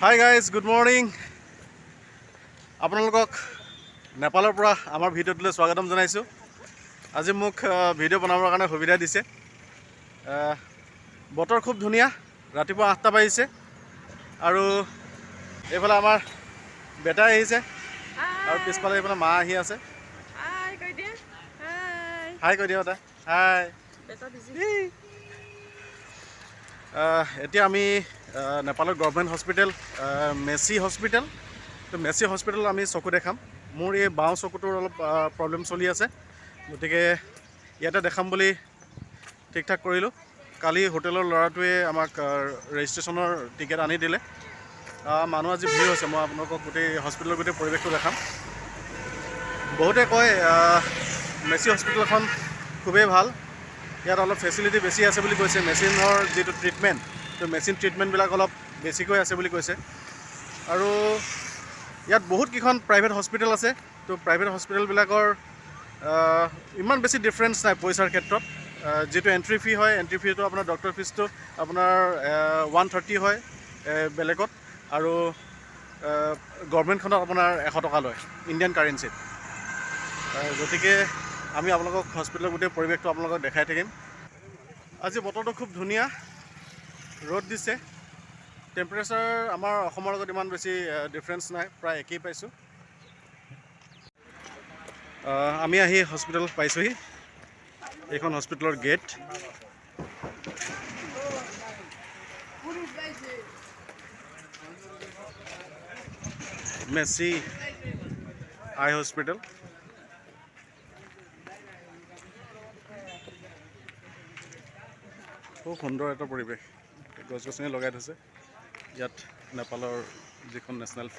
Hi guys, good morning. আপোনালোকক নেপালৰ পৰা আমাৰ ভিডিঅ'টোলৈ স্বাগতম জনাইছোঁ। আজি মোক ভিডিঅ' বনাবৰ কাৰণে সুবিধা দিছে। বতৰ খুব ধুনীয়া, ৰাতিপুৱা 8টা বাজিছে আৰু এইফালে আমাৰ বেটা আহিছে আৰু পিছফালে এইফালে মা আহি আছে। হাই কৈ দিয়া এটা হাই। এতিয়া আমি নেপালৰ গভৰ্ণমেণ্ট হস্পিটেল মেচি হস্পিটেল, তো মেচি হস্পিটেলত আমি চকু দেখাম। মোৰ এই বাওঁ চকুটোৰ অলপ প্ৰব্লেম চলি আছে, গতিকে ইয়াতে দেখাম বুলি ঠিক ঠাক কৰিলোঁ। কালি হোটেলৰ ল'ৰাটোৱে আমাক ৰেজিষ্ট্ৰেশ্যনৰ টিকেট আনি দিলে। মানুহ আজি ভিৰ হৈছে, মই আপোনালোকক গোটেই হস্পিটেলৰ গোটেই পৰিৱেশটো দেখাম। বহুতে কয় মেচি হস্পিটেলখন খুবেই ভাল, ইয়াত অলপ ফেচিলিটি বেছি আছে বুলি কৈছে। মেচিনৰ যিটো ট্ৰিটমেণ্ট, তো মেচিন ট্ৰিটমেণ্টবিলাক অলপ বেছিকৈ আছে বুলি কৈছে। আৰু ইয়াত বহুত কেইখন প্ৰাইভেট হস্পিটেল আছে, তো প্ৰাইভেট হস্পিটেলবিলাকৰ ইমান বেছি ডিফাৰেঞ্চ নাই পইচাৰ ক্ষেত্ৰত। যিটো এণ্ট্ৰি ফি হয়, এণ্ট্ৰি ফিটো আপোনাৰ ডক্টৰ ফিজটো আপোনাৰ 130 হয় বেলেগত, আৰু গভৰ্ণমেণ্টখনত আপোনাৰ 100 টকা লয় ইণ্ডিয়ান কাৰেঞ্চিত। গতিকে আমি আপোনালোকক হস্পিটেলৰ গোটেই পৰিৱেশটো আপোনালোকক দেখাই থাকিম। আজি বতৰটো খুব ধুনীয়া, ৰ'দ দিছে। টেম্পাৰেচাৰ আমাৰ অসমৰ লগত ইমান বেছি ডিফাৰেঞ্চ নাই, প্ৰায় একেই পাইছোঁ। আমি আহি হস্পিটেল পাইছোঁহি। এইখন হস্পিটেলৰ গেট। মেচি আই হস্পিটেল। খুব সুন্দৰ এটা পৰিৱেশ, গছ গছনি লগাই থৈছে। ইয়াত নেপালৰ যিখন নেশ্যনেল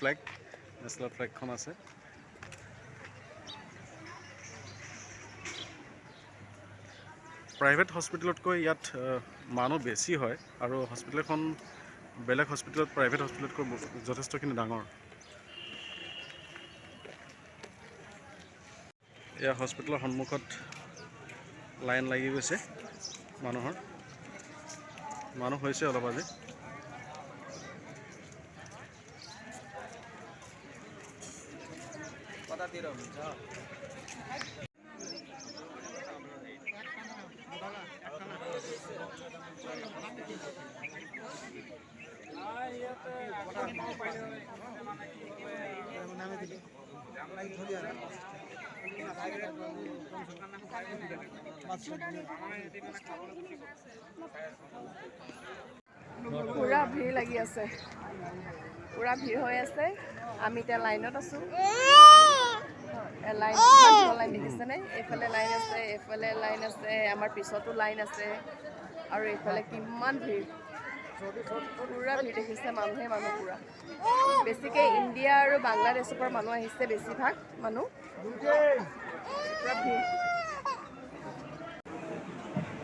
ফ্লেগখন আছে। প্ৰাইভেট হস্পিটেলতকৈ ইয়াত মানুহ বেছি হয়, আৰু হস্পিটেলখন বেলেগ হস্পিটেলত প্ৰাইভেট হস্পিটেলতকৈ যথেষ্টখিনি ডাঙৰ। এয়া হস্পিটেলৰ সন্মুখত লাইন লাগি গৈছে মানুহৰ। মানুহ হৈছে অলপ আজি। পুৰা ভিৰ লাগি আছে, পুৰা ভিৰ হৈ আছে। আমি এতিয়া লাইনত আছোঁ। লাইন দেখিছেনে? এইফালে লাইন আছে, এইফালে লাইন আছে, আমাৰ পিছতো লাইন আছে, আৰু এইফালে কিমান ভিৰ, পুৰা ভিৰ দেখিছে। মানুহ পুৰা বেছিকৈ ইণ্ডিয়া আৰু বাংলাদেশৰ পৰা মানুহ আহিছে, বেছিভাগ মানুহ। পুৰা ভিৰ।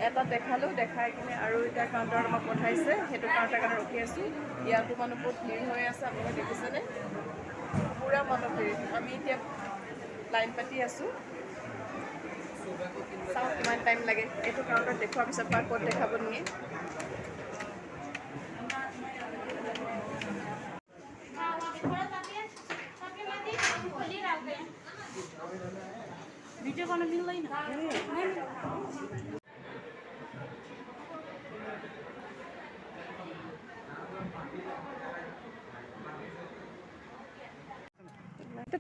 এটা দেখালোঁ, দেখাই কিনে আৰু এতিয়া কাউণ্টাৰত আমাক পঠাইছে, সেইটো কাউণ্টাৰ কাৰণে ৰখি আছোঁ। ইয়াতো মানুহ বহুত ভিৰ হৈ আছে, আপোনালোকে দেখিছেনে? পুৰা মানুহ ভিৰ। আমি এতিয়া লাইন পাতি আছোঁ, চাওঁ কিমান টাইম লাগে। এইটো কাউণ্টাৰত দেখুৱাৰ পিছত বা ক'ত দেখাব নিয়ে। ভিডিও বানানো মিললাই না।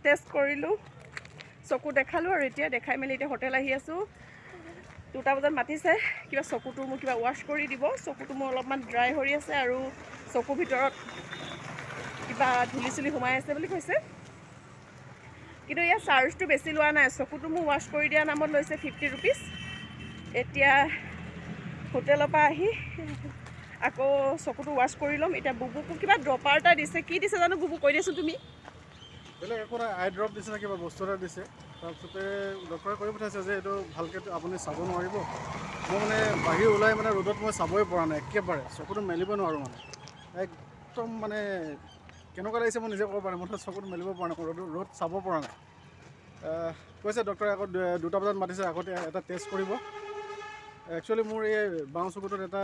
টেষ্ট কৰিলোঁ, চকু দেখালোঁ, আৰু এতিয়া দেখাই মেলি এতিয়া হোটেল আহি আছোঁ। 2টা বজাত মাতিছে, কিবা চকুটো মোক কিবা ৱাশ্ব কৰি দিব। চকুটো মোৰ অলপমান ড্ৰাই হৈ আছে, আৰু চকুৰ ভিতৰত কিবা ধূলি চুলি সোমাই আছে বুলি কৈছে। কিন্তু ইয়াৰ চাৰ্জটো বেছি লোৱা নাই। চকুটো মোক ৱাশ্ব কৰি দিয়া নামত লৈছে 50 ৰুপিজ। এতিয়া হোটেলৰ পৰা আহি আকৌ চকুটো ৱাশ্ব কৰি ল'ম। এতিয়া বুবুকো কিবা ড্ৰপাৰ এটা দিছে, কি দিছে জানো বুবু, কৈ দিয়াচোন তুমি। বেলেগ একো নাই, আই ড্ৰপ দিছে, কিবা বস্তু এটা দিছে। তাৰপিছতে ডক্টৰে কৈ পঠাইছে যে এইটো ভালকৈ আপুনি চাব নোৱাৰিব। মই মানে বাহিৰ ওলাই মানে ৰ'দত মই চাবই পৰা নাই, একেবাৰে চকুটো মেলিব নোৱাৰোঁ। মানে একদম মানে কেনেকুৱা লাগিছে মই নিজে ক'ব পৰা নাই। মই চকুটো মেলিব পৰা নাই, ৰ'দ চাব পৰা নাই। কৈছে ডক্টৰে আকৌ 2টা বজাত মাতিছে, আগতে এটা টেষ্ট কৰিব। একচুৱেলি মোৰ এই বাওঁ চকুটোত এটা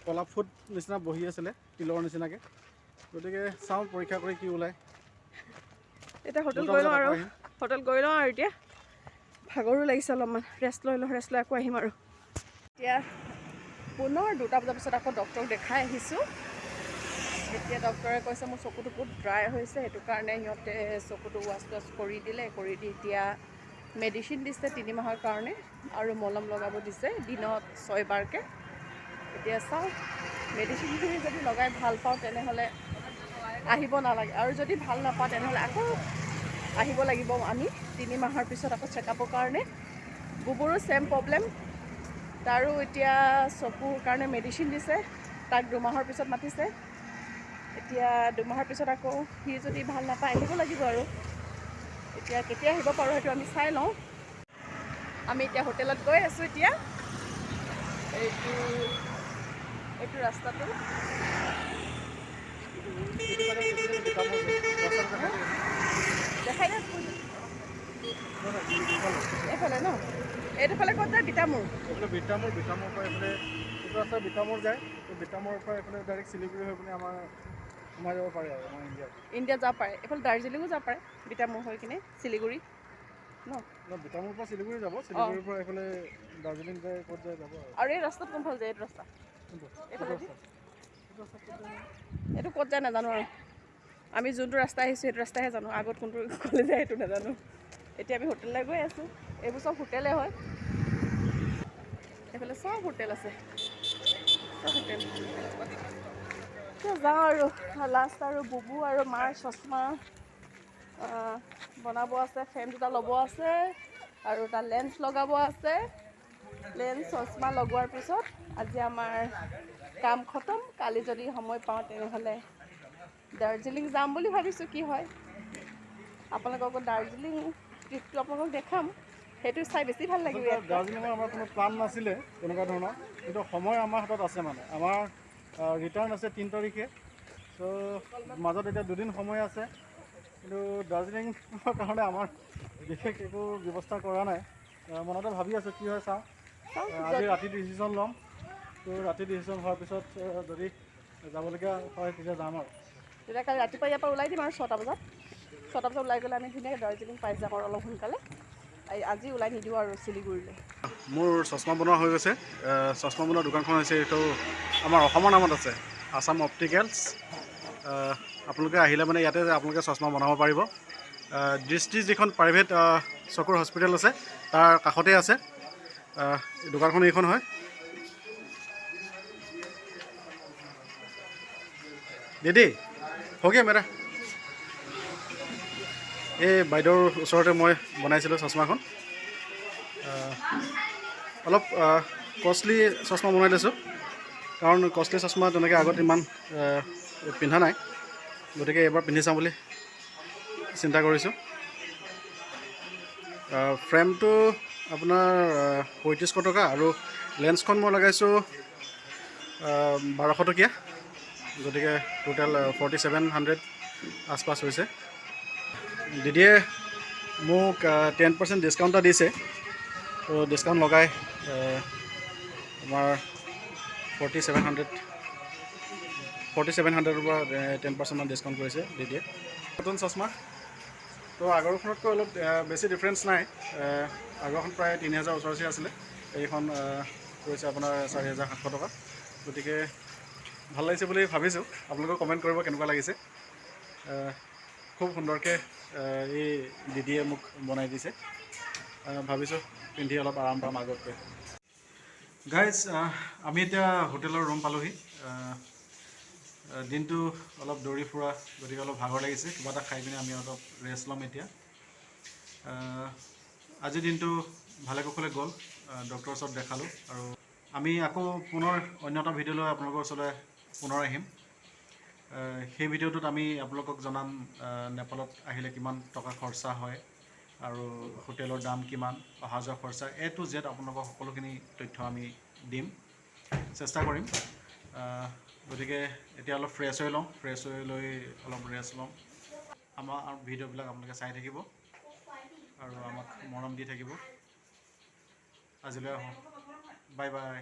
কলা ফুট নিচিনা বহি আছিলে, তিলৰ নিচিনাকৈ। গতিকে চাওঁ পৰীক্ষা কৰি কি ওলায়। এতিয়া হোটেল 2টা গৈ বজাত লওঁ আকৌ আৰু আহিম। এতিয়া ভাগৰো লাগিছে অলপমান, ৰেষ্ট লৈ আকৌ আহিম আৰু। এতিয়া পুনৰ 2টা বজাৰ পিছত আকৌ ডক্টৰক দেখাই আহিছোঁ। এতিয়া ডক্টৰে কৈছে মোৰ চকুটো বহুত ড্ৰাই হৈছে, সেইটো কাৰণে সিহঁতে চকুটো ৱাছ কৰি দি এতিয়া মেডিচিন দিছে 3 মাহৰ কাৰণে আৰু মলম লগাব দিছে দিনত 6 বাৰকৈ। এতিয়া চাওঁ মেডিচিনখিনি যদি লগাই ভাল পাওঁ তেনেহ'লে আহিব নালাগে, আৰু যদি ভাল নাপাওঁ তেনেহ'লে আকৌ আহিব লাগিব আমি 3 মাহৰ পিছত আকৌ চেকআপৰ কাৰণে। বুবুৰো ছেম প্ৰব্লেম, তাৰো এতিয়া চকুৰ কাৰণে মেডিচিন দিছে, তাক 2 মাহৰ পিছত মাতিছে। এতিয়া 2 মাহৰ পিছত আকৌ সি যদি ভাল নাপায় আহিব লাগিব আৰু। এতিয়া কেতিয়া আহিব পাৰোঁ সেইটো আমি চাই লওঁ। আমি এতিয়া হোটেলত গৈ আছোঁ। এতিয়া এইটো ৰাস্তাটো দেখাই এইফালে ন, এইটোফালে ক'ত যায় বিতামূৰ? এইফালে বিতামূৰ পৰা এইফালে এইটো ৰাস্তা বিতামূৰ যায়, তো বিতামূৰৰ পৰা এইফালে ডাইৰেক্ট শিলিগুৰি হৈ পিনে আমাৰ সোমাই যাব পাৰে আৰু আমাৰ ইণ্ডিয়াত যাব পাৰে। এইফালে দাৰ্জিলিঙো যাব পাৰে বিতামূৰ হৈ কিনে শিলিগুৰি ন। বিতামূৰ পৰা শিলিগুৰি যাব, অঁ, শিলিগুৰিৰ পৰা এইফালে দাৰ্জিলিং যায়, ক'ত যায় যাব আৰু এই ৰাস্তাত কোনফালে যায়? এইটো ৰাস্তা এইফালেদি এইটো ক'ত যায় নাজানো আৰু। আমি যোনটো ৰাস্তা আহিছোঁ সেইটো ৰাস্তাহে জানো, আগত কোনটো ক'লে যায় সেইটো নাজানো। এতিয়া আমি হোটেললৈ গৈ আছোঁ। এইবোৰ চব হোটেলে হয়, এইফালে চব হোটেল আছে, চব হোটেল। এতিয়া যাওঁ আৰু লাষ্ট আৰু বুবু আৰু মাৰ চশমা বনাব আছে, ফ্ৰেম 2টা ল'ব আছে আৰু এটা লেন্স লগাব আছে। লেন্স চশমা লগোৱাৰ পিছত আজি আমাৰ কাম খতম। কালি যদি সময় পাওঁ তেনেহ'লে দাৰ্জিলিং যাম বুলি ভাবিছোঁ, কি হয়। আপোনালোকক দাৰ্জিলিং ট্ৰিপটো আপোনালোকক দেখাম, সেইটো চাই বেছি ভাল লাগিব। আচলতে দাৰ্জিলিঙৰ আমাৰ কোনো প্লান নাছিলে তেনেকুৱা ধৰণৰ, কিন্তু সময় আমাৰ হাতত আছে। মানে আমাৰ ৰিটাৰ্ণ আছে 3 তাৰিখে, ত' মাজত এতিয়া 2 দিন সময় আছে। কিন্তু দাৰ্জিলিঙৰ কাৰণে আমাৰ বিশেষ একো ব্যৱস্থা কৰা নাই। মনতে ভাবি আছোঁ কি হয় চাওঁ। আজি ৰাতি ডিচিশ্যন ল'ম, তো ৰাতি ডিচিশ্যন হোৱাৰ পিছত যদি যাবলগীয়া হয় তেতিয়া যাম আৰু। তেতিয়া কালি ৰাতিপুৱা ইয়াৰ পৰা ওলাই দিম আৰু 6টা বজাত ওলাই গ'লে আমি ধুনীয়াকৈ দাৰ্জিলিং পাই যাম আৰু অলপ সোনকালে। আজি ওলাই নিদিওঁ আৰু শিলিগুৰিলৈ। মোৰ চশমা বনোৱা হৈ গৈছে। চশমা বনোৱা দোকানখন হৈছে এইটো আমাৰ অসমৰ নামত আছে, আছাম অপটিকেলছ। আপোনালোকে আহিলে মানে ইয়াতে আপোনালোকে চশমা বনাব পাৰিব। দৃষ্টি যিখন প্ৰাইভেট চকুৰ হস্পিটেল আছে তাৰ কাষতে আছে। দোকানখন এইখন হয়। দিদি হোগে মেৰা। এই বাইদেউৰ ওচৰতে মই বনাইছিলোঁ চশমাখন। অলপ কষ্টলি চশমা বনাই দিছোঁ, কাৰণ কষ্টলি চশমা তেনেকৈ আগত ইমান পিন্ধা নাই, গতিকে এইবাৰ পিন্ধি চাওঁ বুলি চিন্তা কৰিছোঁ। ফ্ৰেমটো আপোনাৰ 3500 টকা আৰু লেন্সখন মই লগাইছোঁ 1200 টকীয়া, গতিকে টোটেল 4700 আচপাছ হৈছে। দিদিয়ে মোক 10% ডিছকাউণ্ট এটা দিছে, তো ডিছকাউণ্ট লগাই আমাৰ 4700 পৰা 10% ডিছকাউণ্ট কৰিছে দিদিয়ে। নতুন চশমা, তো আগৰখনতকৈ অলপ বেছি ডিফাৰেঞ্চ নাই। আগৰখন প্ৰায় 3000 ওচৰা-ওচৰি আছিলে, এইখন কৰিছে আপোনাৰ 4700 টকা। গতিকে ভাল লাগিছে বুলি ভাবিছোঁ। আপোনালোকেও কমেণ্ট কৰিব কেনেকুৱা লাগিছে। খুব সুন্দৰকৈ এই দিদিয়ে মোক বনাই দিছে। ভাবিছোঁ পিন্ধি অলপ আৰাম পাম আগতকৈ। গাইজ, আমি এতিয়া হোটেলৰ ৰুম পালোহি। দিনটো অলপ দৌৰি ফুৰা, গতিকে অলপ ভাগৰ লাগিছে। কিবা এটা খাই পিনে আমি অলপ ৰেষ্ট ল'ম এতিয়া। আজিৰ দিনটো ভালে কুশলে গ'ল, ডক্টৰৰ ওচৰত দেখালোঁ, আৰু আমি আকৌ পুনৰ অন্য এটা ভিডিঅ' লৈ আপোনালোকৰ ওচৰলৈ পুনৰ আহিম। সেই ভিডিঅ'টোত আমি আপোনালোকক জনাম নেপালত আহিলে কিমান টকা খৰচা হয় আৰু হোটেলৰ দাম কিমান, অহা যোৱা খৰচা, A to Z আপোনালোকক সকলোখিনি তথ্য আমি দিম, চেষ্টা কৰিম। গতিকে এতিয়া অলপ ফ্ৰেছ হৈ লওঁ, ফ্ৰেছ হৈ লৈ অলপ ৰেষ্ট লওঁ। আমাৰ ভিডিঅ'বিলাক আপোনালোকে চাই থাকিব আৰু আমাক মৰম দি থাকিব। আজিলৈ আহোঁ, বাই বাই।